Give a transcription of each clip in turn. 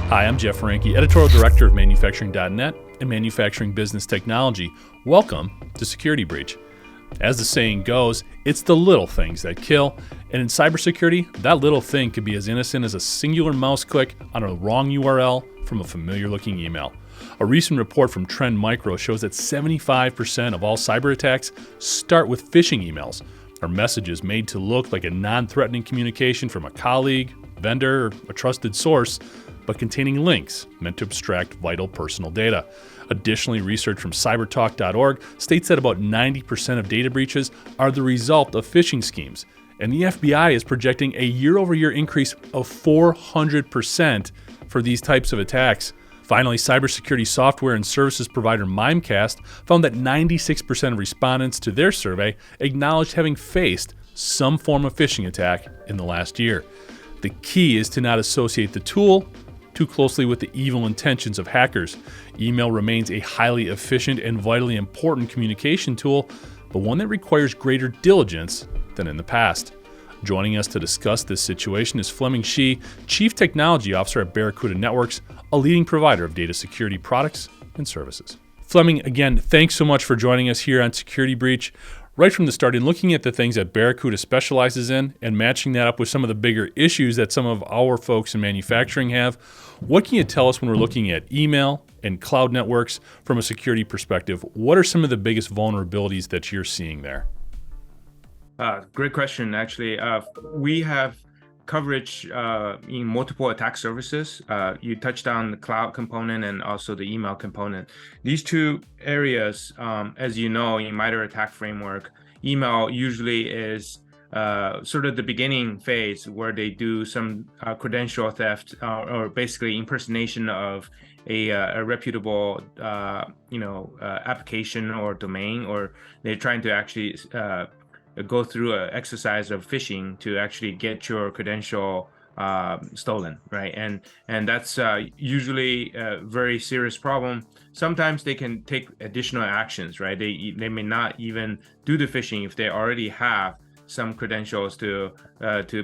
Hi, I'm Jeff Franke, Editorial Director of Manufacturing.net and Manufacturing Business Technology. Welcome to Security Breach. As the saying goes, it's the little things that kill, and in cybersecurity, that little thing could be as innocent as a singular mouse click on a wrong URL from a familiar-looking email. A recent report from Trend Micro shows that 75% of all cyber attacks start with phishing emails, or messages made to look like a non-threatening communication from a colleague, vendor, or a trusted source, but containing links meant to abstract vital personal data. Additionally, research from cybertalk.org states that about 90% of data breaches are the result of phishing schemes, and the FBI is projecting a year-over-year increase of 400% for these types of attacks. Finally, cybersecurity software and services provider Mimecast found that 96% of respondents to their survey acknowledged having faced some form of phishing attack in the last year. The key is to not associate the tool too closely with the evil intentions of hackers. Email remains a highly efficient and vitally important communication tool, but one that requires greater diligence than in the past. Joining us to discuss this situation is Fleming Shi, Chief Technology Officer at Barracuda Networks, a leading provider of data security products and services. Fleming, again, thanks so much for joining us here on Security Breach. Right from the start, in looking at the things that Barracuda specializes in and matching that up with some of the bigger issues that some of our folks in manufacturing have, what can you tell us when we're looking at email and cloud networks from a security perspective? What are some of the biggest vulnerabilities that you're seeing there? Great question, actually. We have coverage in multiple attack surfaces. You touched on the cloud component and also the email component. These two areas, as you know, in MITRE ATT&CK framework, email usually is sort of the beginning phase where they do some credential theft or basically impersonation of a reputable application or domain, or they're trying to actually go through an exercise of phishing to actually get your credential stolen, right? And that's usually a very serious problem. Sometimes they can take additional actions, right? They may not even do the phishing if they already have some credentials to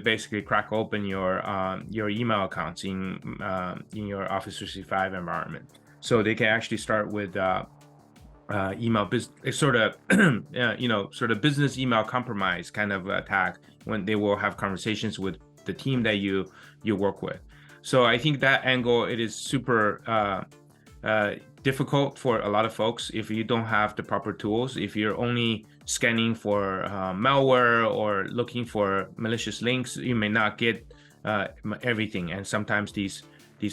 basically crack open your email accounts in your Office 365 environment. So they can actually start with email sort of business email compromise kind of attack, when they will have conversations with the team that you work with. So I think that angle, it is super difficult for a lot of folks if you don't have the proper tools. If you're only scanning for malware or looking for malicious links, you may not get everything, and sometimes these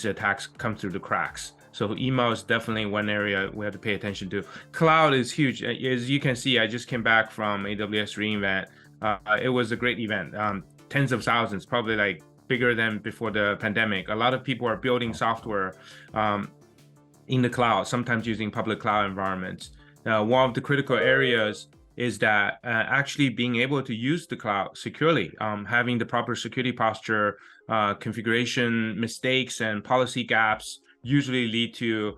attacks come through the cracks. So email is definitely one area we have to pay attention to. Cloud is huge. As you can see, I just came back from AWS reInvent. It was a great event. Tens of thousands, probably like bigger than before the pandemic. A lot of people are building software in the cloud, sometimes using public cloud environments. One of the critical areas is that actually being able to use the cloud securely, having the proper security posture, configuration mistakes and policy gaps usually lead to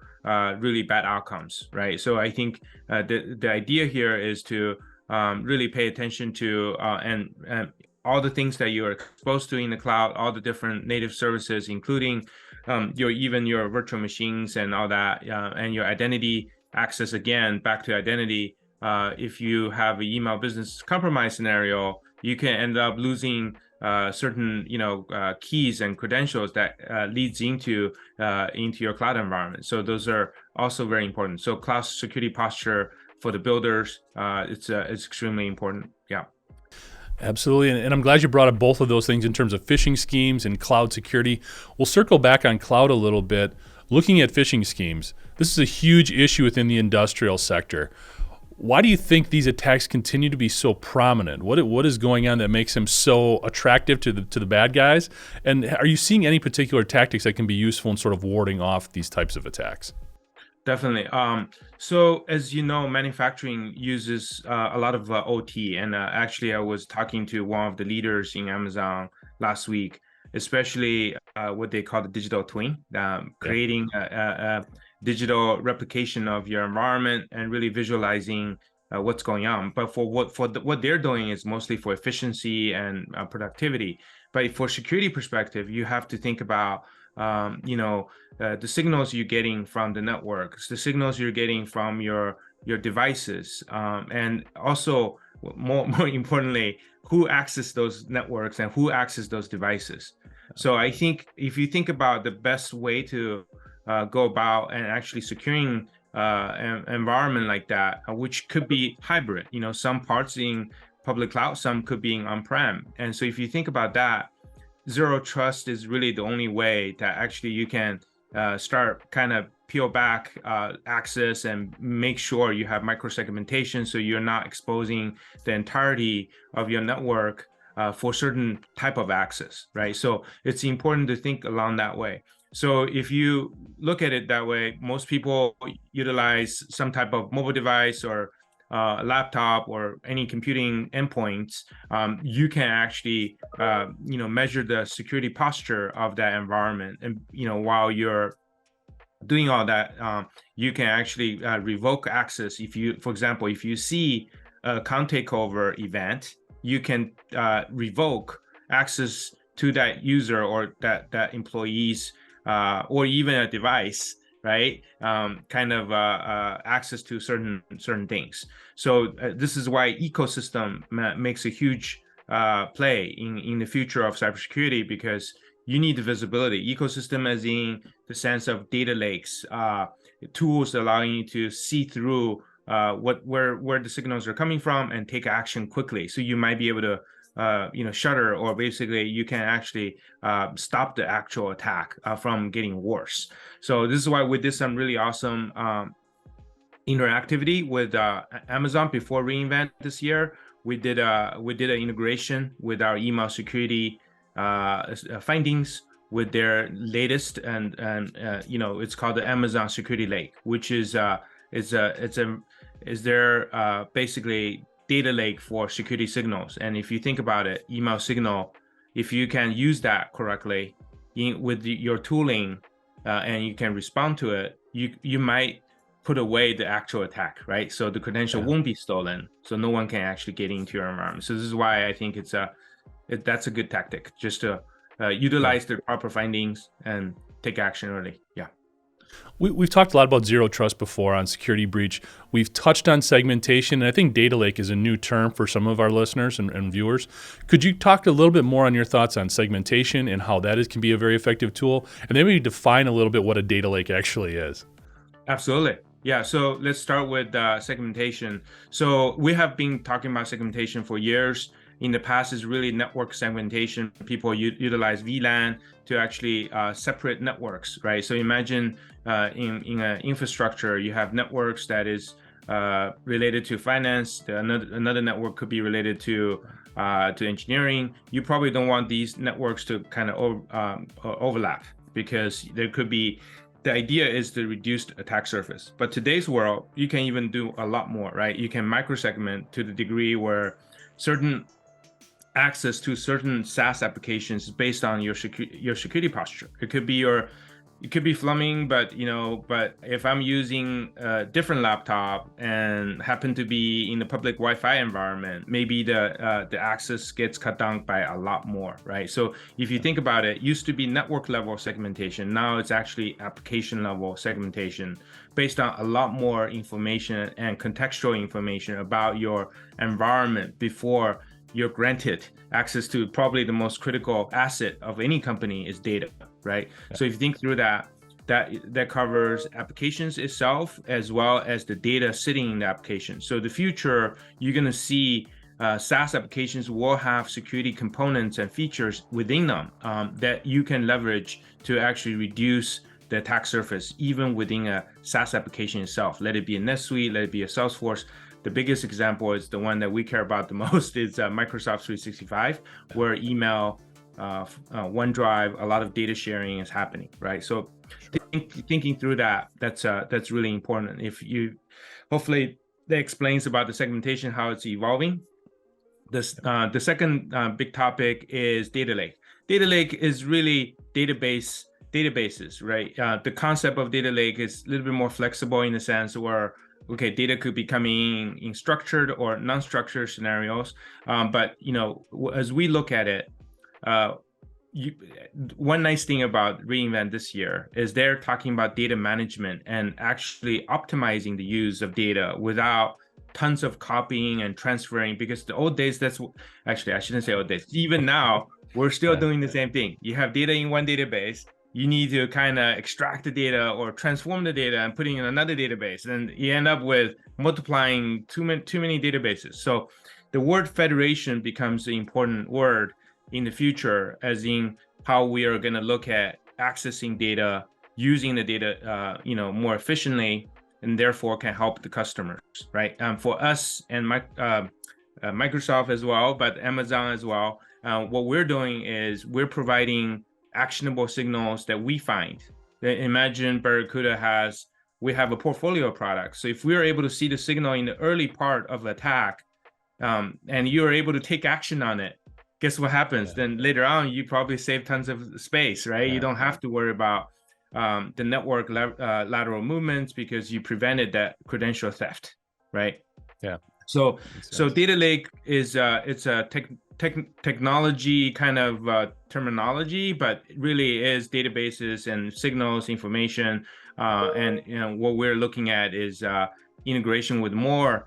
really bad outcomes, right? So I think the idea here is to really pay attention to and all the things that you are exposed to in the cloud, all the different native services, including your virtual machines and all that, and your identity access. Again, back to identity. If you have an email business compromise scenario, you can end up losing certain keys and credentials that leads into your cloud environment. So those are also very important. So cloud security posture for the builders, it's extremely important. Yeah. Absolutely, and I'm glad you brought up both of those things in terms of phishing schemes and cloud security. We'll circle back on cloud a little bit. Looking at phishing schemes, this is a huge issue within the industrial sector. Why do you think these attacks continue to be so prominent? What is going on that makes them so attractive to the bad guys? And are you seeing any particular tactics that can be useful in sort of warding off these types of attacks? Definitely. So as you know, manufacturing uses a lot of OT, and actually I was talking to one of the leaders in Amazon last week, especially what they call the digital twin, creating a digital replication of your environment and really visualizing what's going on. But for what they're doing is mostly for efficiency and productivity. But for security perspective, you have to think about the signals you're getting from the networks, the signals you're getting from your devices, and also more importantly, who access those networks and who access those devices. So I think if you think about the best way to go about and actually securing an environment like that, which could be hybrid, some parts in public cloud, some could be in on-prem. And so if you think about that, zero trust is really the only way that actually you can start kind of peel back access and make sure you have microsegmentation, so you're not exposing the entirety of your network for certain type of access, right? So it's important to think along that way. So if you look at it that way, most people utilize some type of mobile device or laptop or any computing endpoints. You can actually measure the security posture of that environment, and while you're doing all that, you can actually revoke access. For example, if you see a account takeover event, you can revoke access to that user or that employee's or even a device, right? Access to certain things. So this is why ecosystem makes a huge play in the future of cybersecurity, because you need the visibility. Ecosystem as in the sense of data lakes, tools allowing you to see through where the signals are coming from and take action quickly. So you might be able to shutter, or basically you can actually stop the actual attack from getting worse. So this is why we did some really awesome interactivity with Amazon before reInvent this year. We did an integration with our email security findings with their latest, and it's called the Amazon Security Lake, which is their basically data lake for security signals. And if you think about it, email signal, if you can use that correctly with your tooling and you can respond to it, you might put away the actual attack, right? So the credential won't be stolen, so no one can actually get into your environment. So this is why I think that's a good tactic, just to utilize the proper findings and take action early. Yeah. We've talked a lot about zero trust before on security breach. We've touched on segmentation, and I think data lake is a new term for some of our listeners and viewers. Could you talk a little bit more on your thoughts on segmentation and how that can be a very effective tool? And then we define a little bit what a data lake actually is. Absolutely. Yeah, so let's start with segmentation. So we have been talking about segmentation for years. In the past, is really network segmentation. People utilize VLAN to actually separate networks, right? So imagine in an infrastructure, you have networks that is related to finance. Another network could be related to engineering. You probably don't want these networks to kind of overlap, because there could be. The idea is to reduce the attack surface. But today's world, you can even do a lot more, right? You can microsegment to the degree where certain access to certain SaaS applications based on your security posture. It could be Fleming, but if I'm using a different laptop and happen to be in the public Wi-Fi environment, maybe the access gets cut down by a lot more, right? So if you think about it, used to be network level segmentation. Now it's actually application level segmentation based on a lot more information and contextual information about your environment before you're granted access to probably the most critical asset of any company is data, right? Yeah. So if you think through that covers applications itself as well as the data sitting in the application. So the future, you're going to see SaaS applications will have security components and features within them that you can leverage to actually reduce the attack surface, even within a SaaS application itself. Let it be a NetSuite, let it be a Salesforce. The biggest example is the one that we care about the most is Microsoft 365, where email, OneDrive, a lot of data sharing is happening, right? So thinking through that's really important. Hopefully that explains about the segmentation, how it's evolving. The second big topic is data lake. Data lake is really databases, right? The concept of data lake is a little bit more flexible in the sense where, okay, data could be coming in structured or non-structured scenarios. But as we look at it, one nice thing about reInvent this year is they're talking about data management and actually optimizing the use of data without tons of copying and transferring, because the old days, actually, I shouldn't say old days, even now we're still doing the same thing. You have data in one database, you need to kind of extract the data or transform the data and putting in another database, and you end up with multiplying too many databases. So the word federation becomes an important word in the future, as in how we are going to look at accessing data, using the data more efficiently, and therefore can help the customers, right? For us and Microsoft as well, but Amazon as well, what we're doing is we're providing actionable signals that we find. Imagine Barracuda we have a portfolio of products. So if we are able to see the signal in the early part of the attack, and you're able to take action on it, guess what happens? Then later on, you probably save tons of space, right? You don't have to worry about the network lateral movements because you prevented that credential theft, right? Yeah. So data lake is it's a technology kind of terminology, but it really is databases and signals, information, and what we're looking at is integration with more,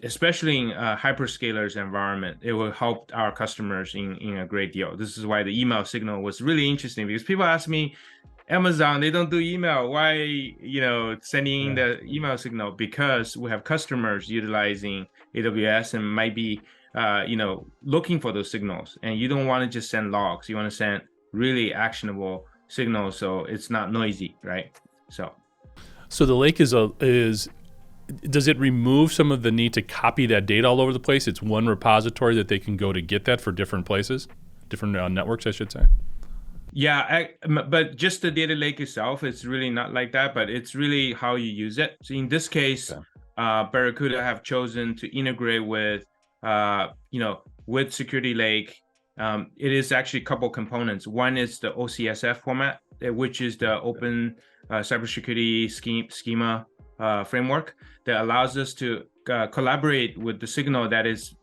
especially in hyperscalers environment. It will help our customers in a great deal. This is why the email signal was really interesting, because people ask me, Amazon, they don't do email. Why, sending the email signal? Because we have customers utilizing AWS and might be, looking for those signals. And you don't want to just send logs. You want to send really actionable signals, so it's not noisy, right? So the lake is does it remove some of the need to copy that data all over the place? It's one repository that they can go to get that for different places, different networks, I should say. Yeah, but just the data lake itself, it's really not like that, but it's really how you use it. So in this case, Barracuda have chosen to integrate with, with Security Lake. It is actually a couple components. One is the OCSF format, which is the open cybersecurity schema framework that allows us to collaborate with the signal that is,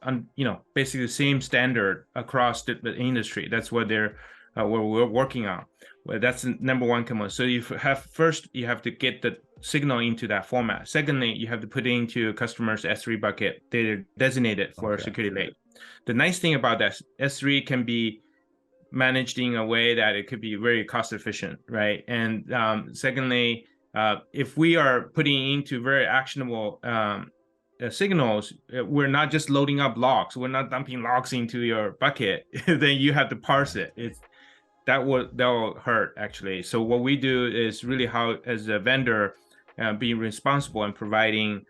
basically the same standard across the industry. That's what we're working on. Well, that's the number one component. So you have to get the signal into that format. Secondly, you have to put it into customers' S3 bucket. They're designated for Security Lake. The nice thing about that, S3 can be managed in a way that it could be very cost efficient, right? And secondly, if we are putting into very actionable signals, we're not just loading up logs. We're not dumping logs into your bucket. Then you have to parse it. That will hurt, actually. So what we do is really how, as a vendor, being responsible and providing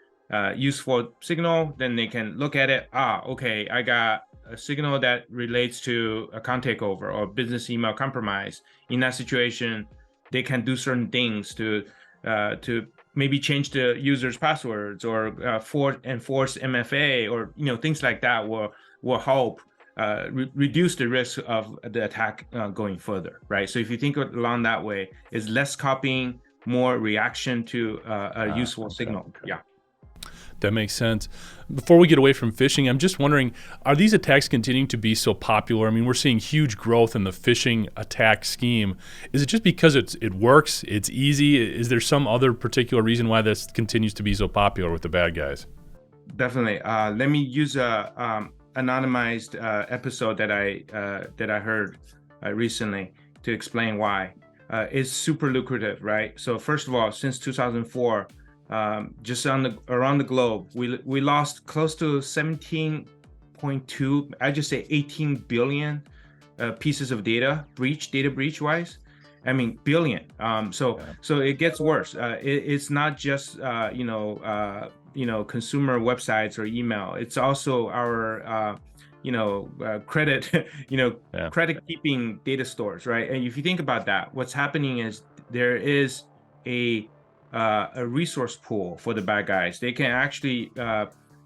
useful signal, then they can look at it. Okay, I got a signal that relates to account takeover or business email compromise. In that situation, they can do certain things to maybe change the user's passwords or enforce MFA, or things like that will help reduce the risk of the attack going further, right? So if you think along that way, it's less copying, more reaction to a useful signal. Yeah. That makes sense. Before we get away from phishing, I'm just wondering, are these attacks continuing to be so popular? I mean, we're seeing huge growth in the phishing attack scheme. Is it just because it works, it's easy? Is there some other particular reason why this continues to be so popular with the bad guys? Definitely. Let me use a anonymized episode that I heard recently to explain why. It's super lucrative, right? So first of all, since 2004, just around the globe, we lost close to 17.2, I just say 18 billion pieces of data breach wise. I mean, billion. So it gets worse. It's not just consumer websites or email. It's also our credit credit keeping data stores, right? And if you think about that, what's happening is there is a resource pool for the bad guys. They can actually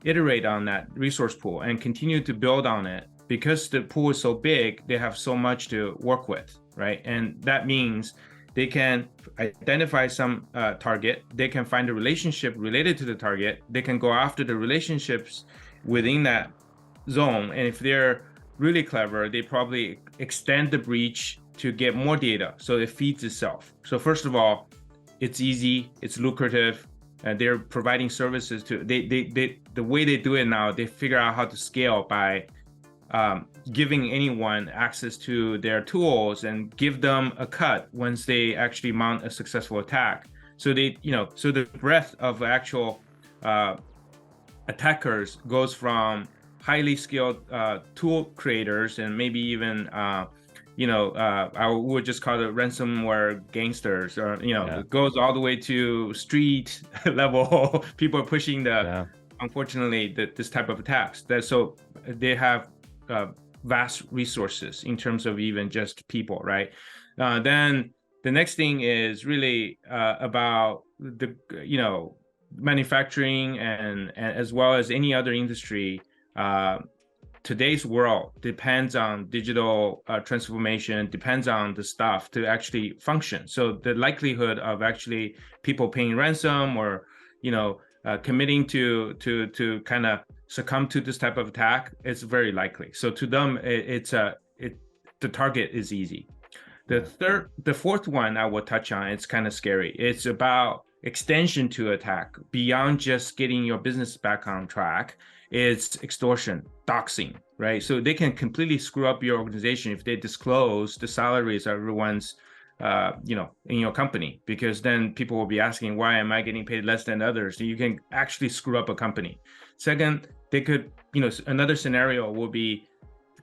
iterate on that resource pool and continue to build on it, because the pool is so big. They have so much to work with, right? And that means they can identify some target. They can find a relationship related to the target. They can go after the relationships within that zone. And if they're really clever, they probably extend the breach to get more data, so it feeds itself. So first of all, it's easy, it's lucrative, and they're providing services to the way they do it now, they figure out how to scale by giving anyone access to their tools and give them a cut once they actually mount a successful attack. So so the breadth of actual attackers goes from highly skilled tool creators and maybe even I would just call it ransomware gangsters, or it goes all the way to street level people are pushing unfortunately this type of attacks. So they have vast resources in terms of even just people, right? Then the next thing is really about the manufacturing and as well as any other industry. Today's world depends on digital transformation, depends on the stuff to actually function. So the likelihood of actually people paying ransom or committing to kind of succumb to this type of attack, it's very likely. So to them, the target is easy. The fourth one I will touch on, it's kind of scary. It's about extension to attack beyond just getting your business back on track. It's extortion, doxing, right? So they can completely screw up your organization if they disclose the salaries of everyone's in your company, because then people will be asking, why am I getting paid less than others? So you can actually screw up a company. Second, they could, another scenario will be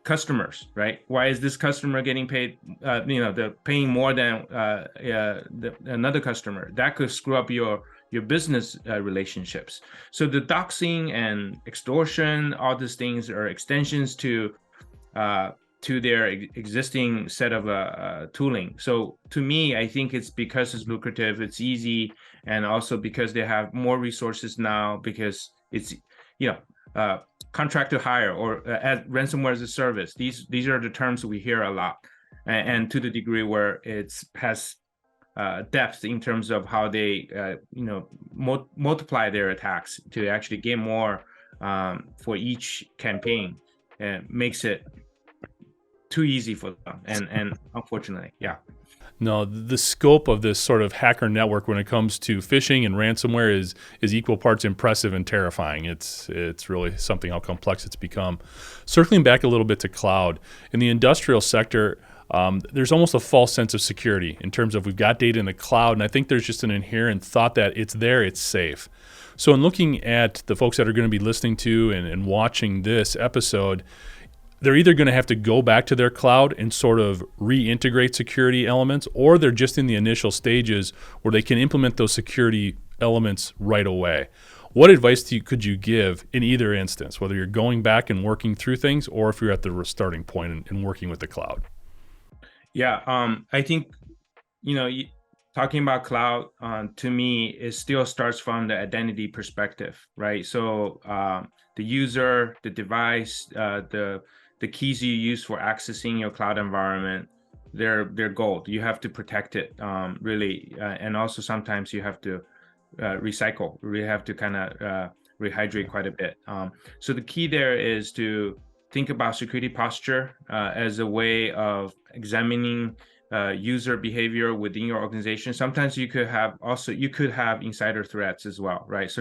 customers, right? Why is this customer getting paid? They're paying more than another customer. That could screw up your business relationships. So the doxing and extortion, all these things are extensions to their existing set of tooling. So to me, I think it's because it's lucrative, it's easy, and also because they have more resources now, because it's contract to hire or as ransomware as a service. These are the terms we hear a lot, and to the degree where it has depth in terms of how they multiply their attacks to actually get more for each campaign, and makes it too easy for them, and unfortunately, No, the scope of this sort of hacker network when it comes to phishing and ransomware is equal parts impressive and terrifying. It's really something how complex it's become. Circling back a little bit to cloud, in the industrial sector, there's almost a false sense of security in terms of we've got data in the cloud, and I think there's just an inherent thought that it's there, it's safe. So in looking at the folks that are going to be listening to and watching this episode, they're either going to have to go back to their cloud and sort of reintegrate security elements, or they're just in the initial stages where they can implement those security elements right away. What advice could you give in either instance, whether you're going back and working through things or if you're at the starting point and working with the cloud? I think, talking about cloud, to me, it still starts from the identity perspective, right? So the user, the device, the keys you use for accessing your cloud environment, they're gold. You have to protect it, really. And also sometimes you have to recycle. We have to kind of rehydrate quite a bit. So the key there is to think about security posture as a way of examining user behavior within your organization. Sometimes you could have insider threats as well, right?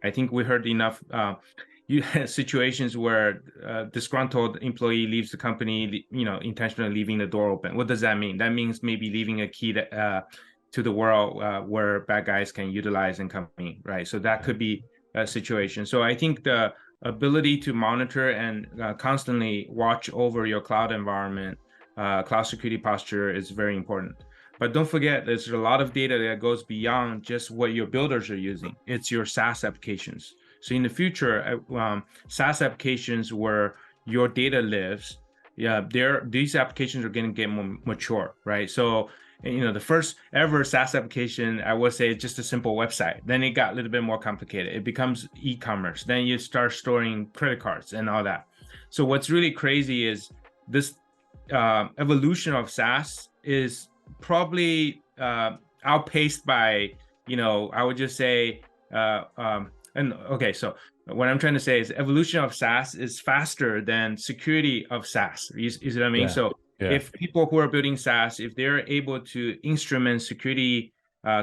I think we heard enough situations where disgruntled employee leaves the company, intentionally leaving the door open. What does that mean? That means maybe leaving a key to the world where bad guys can utilize and come in, right? So that could be a situation. So I think the ability to monitor and constantly watch over your cloud environment, cloud security posture is very important. But don't forget, there's a lot of data that goes beyond just what your builders are using. It's your SaaS applications. So in the future, SaaS applications where your data lives, these applications are going to get more mature, right? So, the first ever SaaS application, I would say, it's just a simple website. Then it got a little bit more complicated. It becomes e-commerce. Then you start storing credit cards and all that. So what's really crazy is this evolution of SaaS is probably outpaced by, I would just say, so what I'm trying to say is evolution of SaaS is faster than security of SaaS. You see what I mean? So if people who are building SaaS, if they're able to instrument security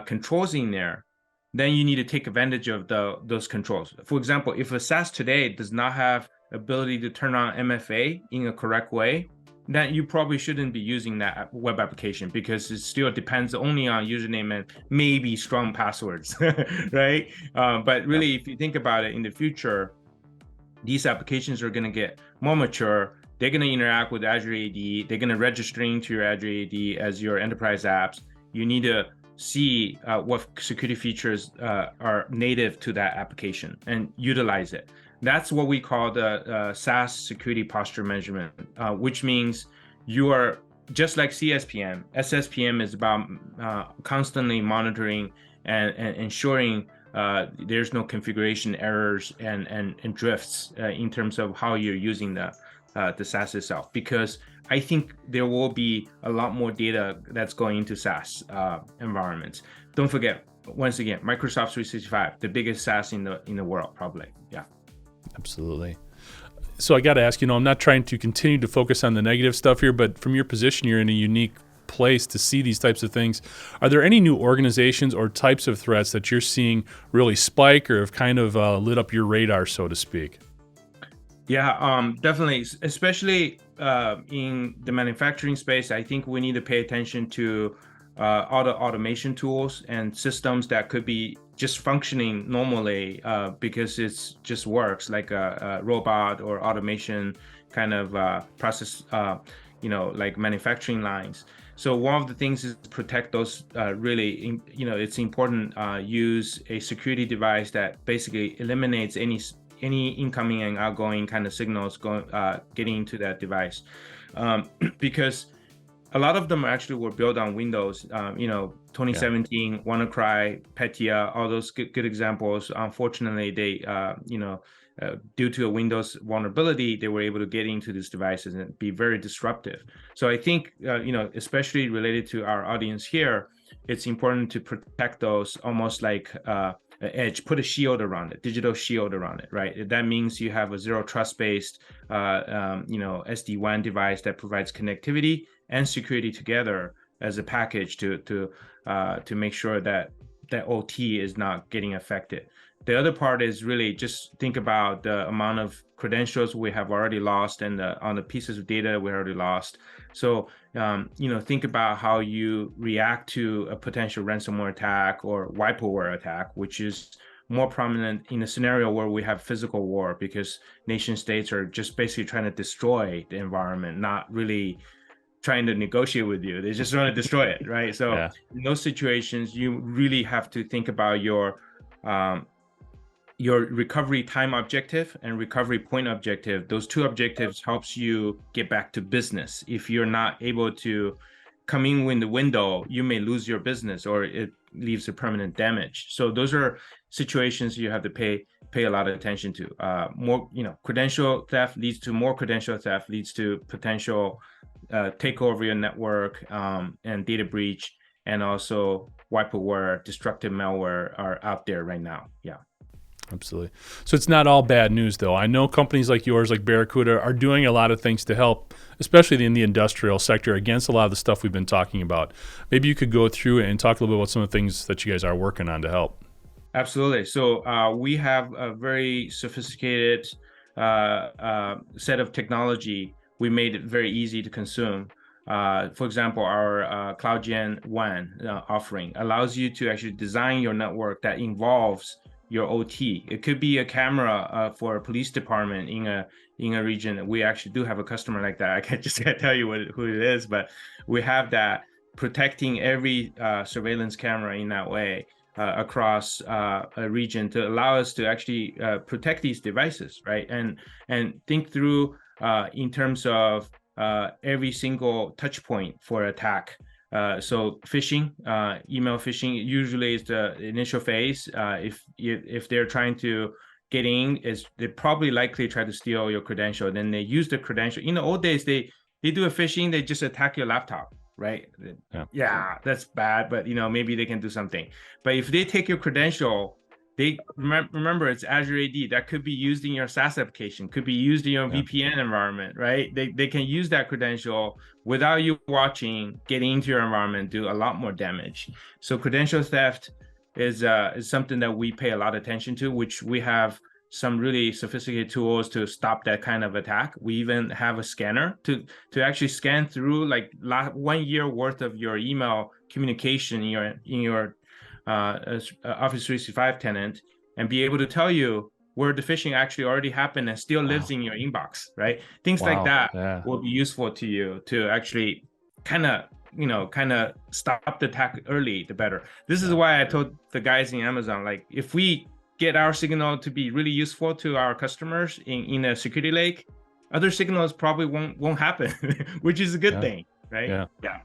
controls in there, then you need to take advantage of those controls. For example, if a SaaS today does not have ability to turn on MFA in a correct way, then you probably shouldn't be using that web application, because it still depends only on username and maybe strong passwords, right? But really, if you think about it, in the future, these applications are going to get more mature. They're going to interact with Azure AD. They're going to register into your Azure AD as your enterprise apps. You need to see what security features are native to that application and utilize it. That's what we call the SaaS security posture management, which means you are just like CSPM. SSPM is about constantly monitoring and ensuring there's no configuration errors and drifts in terms of how you're using the SaaS itself, because I think there will be a lot more data that's going into SaaS environments. Don't forget, once again, Microsoft 365, the biggest SaaS in the world, probably. Yeah. Absolutely. So I got to ask, I'm not trying to continue to focus on the negative stuff here, but from your position, you're in a unique place to see these types of things. Are there any new organizations or types of threats that you're seeing really spike or have kind of lit up your radar, so to speak? Yeah, definitely. Especially in the manufacturing space, I think we need to pay attention to automation tools and systems that could be just functioning normally because it's just works, like a robot or automation kind of process, like manufacturing lines. So one of the things is to protect those really, it's important, use a security device that basically eliminates any incoming and outgoing kind of signals getting into that device, because a lot of them actually were built on Windows. 2017, WannaCry, Petya, all those good examples. Unfortunately, they due to a Windows vulnerability, they were able to get into these devices and be very disruptive. So I think especially related to our audience here, it's important to protect those almost like edge, put a shield around it, digital shield around it, right? That means you have a zero trust based, SD-WAN device that provides connectivity and security together as a package to make sure that OT is not getting affected. The other part is really just think about the amount of credentials we have already lost and on the pieces of data we already lost. So, think about how you react to a potential ransomware attack or wiperware attack, which is more prominent in a scenario where we have physical war, because nation states are just basically trying to destroy the environment, not really trying to negotiate with you. They just want to destroy it, right? So in those situations, you really have to think about your recovery time objective and recovery point objective. Those two objectives helps you get back to business. If you're not able to come in the window, you may lose your business or it leaves a permanent damage. So those are situations you have to pay a lot of attention to. Credential theft leads to more credential theft, leads to potential takeover of your network and data breach, and also wiperware, destructive malware are out there right now. Yeah. Absolutely. So it's not all bad news, though. I know companies like yours, like Barracuda, are doing a lot of things to help, especially in the industrial sector, against a lot of the stuff we've been talking about. Maybe you could go through and talk a little bit about some of the things that you guys are working on to help. Absolutely. So we have a very sophisticated set of technology. We made it very easy to consume. For example, our CloudGen WAN offering allows you to actually design your network that involves your OT. It could be a camera for a police department in a region. We actually do have a customer like that. I can't tell you who it is, but we have that protecting every surveillance camera in that way across a region to allow us to actually protect these devices, right? And think through in terms of every single touch point for attack. So phishing, email phishing usually is the initial phase. If they're trying to get in, they probably likely try to steal your credential. Then they use the credential. In the old days, they do a phishing. They just attack your laptop, right? Yeah, that's bad. But maybe they can do something. But if they take your credential, remember it's Azure AD that could be used in your SaaS application, could be used in your Yeah. VPN environment, right? They can use that credential without you watching, getting into your environment, do a lot more damage. So credential theft is something that we pay a lot of attention to, which we have some really sophisticated tools to stop that kind of attack. We even have a scanner to actually scan through like 1 year worth of your email communication in your Office 365 tenant, and be able to tell you where the phishing actually already happened and still lives in your inbox, right? Things like that will be useful to you to actually kind of stop the attack early, the better. This is why I told the guys in Amazon, like, if we get our signal to be really useful to our customers in a security lake, other signals probably won't happen, which is a good thing, right? Yeah.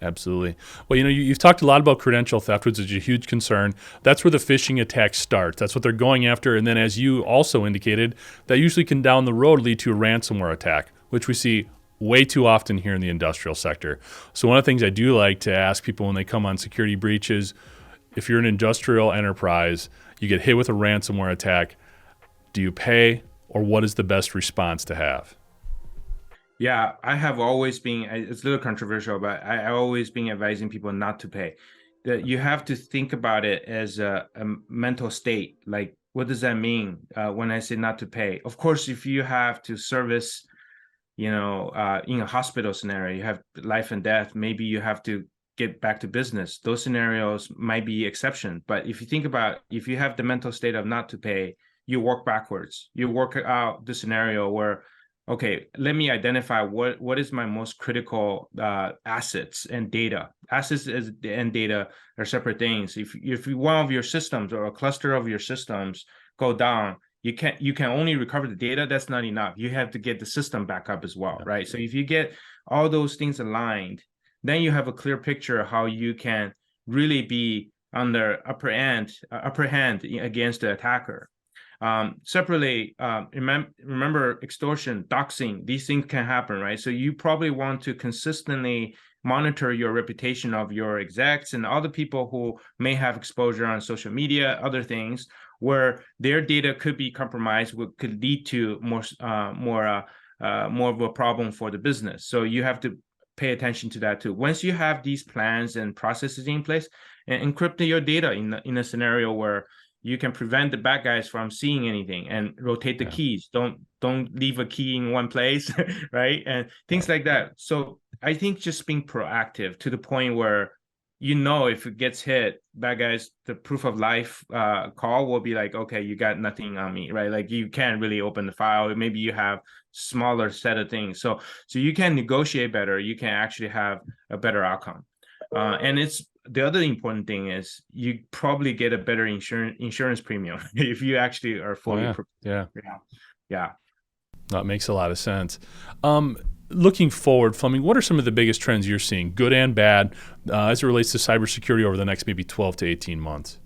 Absolutely. Well, you've talked a lot about credential theft, which is a huge concern. That's where the phishing attack starts. That's what they're going after. And then, as you also indicated, that usually can down the road lead to a ransomware attack, which we see way too often here in the industrial sector. So one of the things I do like to ask people when they come on security breaches, if you're an industrial enterprise, you get hit with a ransomware attack, do you pay, or what is the best response to have? Yeah, I have always been, it's a little controversial, but I always been advising people not to pay. That you have to think about it as a mental state. Like, what does that mean when I say not to pay? Of course, if you have to service, in a hospital scenario, you have life and death, maybe you have to get back to business. Those scenarios might be exception. But if you think about, if you have the mental state of not to pay, you work backwards. You work out the scenario where, okay, let me identify what is my most critical assets and data. Assets and data are separate things. If one of your systems or a cluster of your systems go down, you can only recover the data. That's not enough. You have to get the system back up as well, right? So if you get all those things aligned, then you have a clear picture of how you can really be under upper hand against the attacker. Separately, remember extortion, doxing, these things can happen, right? So you probably want to consistently monitor your reputation of your execs and other people who may have exposure on social media, other things where their data could be compromised, could lead to more of a problem for the business. So you have to pay attention to that too. Once you have these plans and processes in place, and encrypt your data in a scenario where you can prevent the bad guys from seeing anything, and rotate the keys. Don't leave a key in one place, right? And things like that. So I think just being proactive to the point where, if it gets hit, bad guys, the proof of life call will be like, okay, you got nothing on me, right? Like, you can't really open the file. Maybe you have smaller set of things. So you can negotiate better. You can actually have a better outcome. And it's the other important thing is you probably get a better insurance premium if you actually are fully prepared. Yeah. That makes a lot of sense. Looking forward, Fleming, what are some of the biggest trends you're seeing, good and bad, as it relates to cybersecurity over the next maybe 12 to 18 months?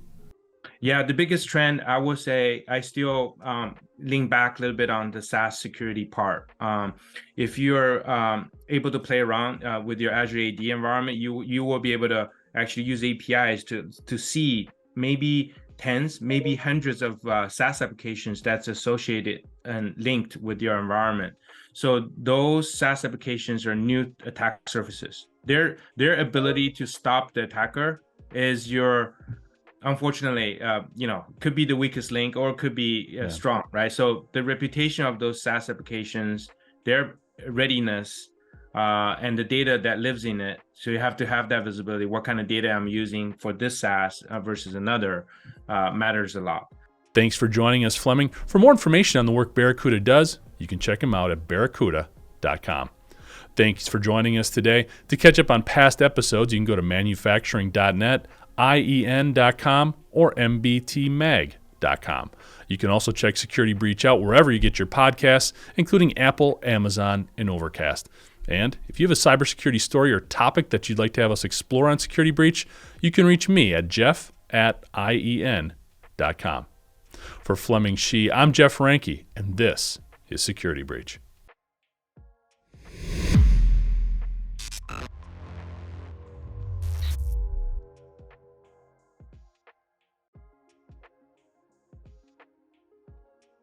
Yeah, the biggest trend, I would say, I still lean back a little bit on the SaaS security part. If you're able to play around with your Azure AD environment, you will be able to actually use APIs to see maybe tens, maybe hundreds of SaaS applications that's associated and linked with your environment. So those SaaS applications are new attack surfaces. Their ability to stop the attacker is unfortunately, could be the weakest link, or could be strong, right? So the reputation of those SaaS applications, their readiness, and the data that lives in it. So you have to have that visibility. What kind of data I'm using for this SaaS versus another matters a lot. Thanks for joining us, Fleming. For more information on the work Barracuda does, you can check them out at barracuda.com. Thanks for joining us today. To catch up on past episodes, you can go to manufacturing.net, IEN.com, or mbtmag.com. You can also check Security Breach out wherever you get your podcasts, including Apple, Amazon, and Overcast. And if you have a cybersecurity story or topic that you'd like to have us explore on Security Breach, you can reach me at jeff@ien.com. For Fleming Shi, I'm Jeff Ranke, and this is Security Breach.